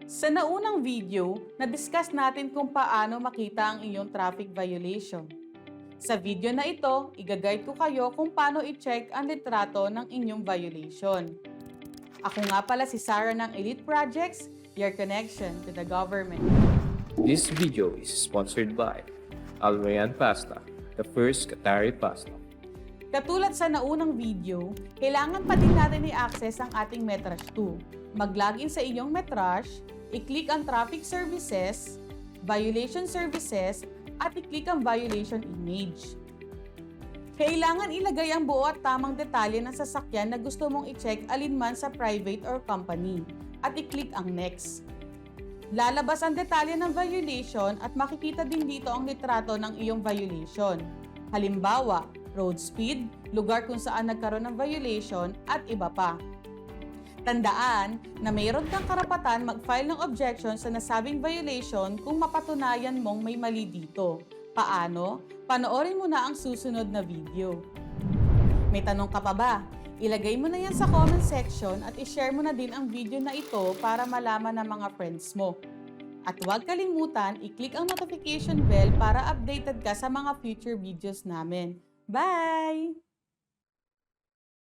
Sa naunang video, na-discuss natin kung paano makita ang iyong traffic violation. Sa video na ito, i-guide ko kayo kung paano i-check ang litrato ng inyong violation. Ako nga pala si Sarah ng Elite Projects, your connection to the government. This video is sponsored by Almayan Pasta, the first Qatari pasta. Katulad sa naunang video, kailangan pa din natin i-access ang ating Metrash 2. Mag-login sa iyong Metrash, i-click ang Traffic Services, Violation Services, at i-click ang Violation Image. Kailangan ilagay ang buo at tamang detalye ng sasakyan na gusto mong i-check alinman sa private or company, at i-click ang Next. Lalabas ang detalye ng violation at makikita din dito ang litrato ng iyong violation. Halimbawa, road speed, lugar kung saan nagkaroon ng violation, at iba pa. Tandaan na mayroon kang karapatan mag-file ng objection sa nasabing violation kung mapatunayan mong may mali dito. Paano? Panoorin mo na ang susunod na video. May tanong ka pa ba? Ilagay mo na yan sa comment section at i-share mo na din ang video na ito para malaman ng mga friends mo. At huwag kalimutan, i-click ang notification bell para updated ka sa mga future videos namin. Bye!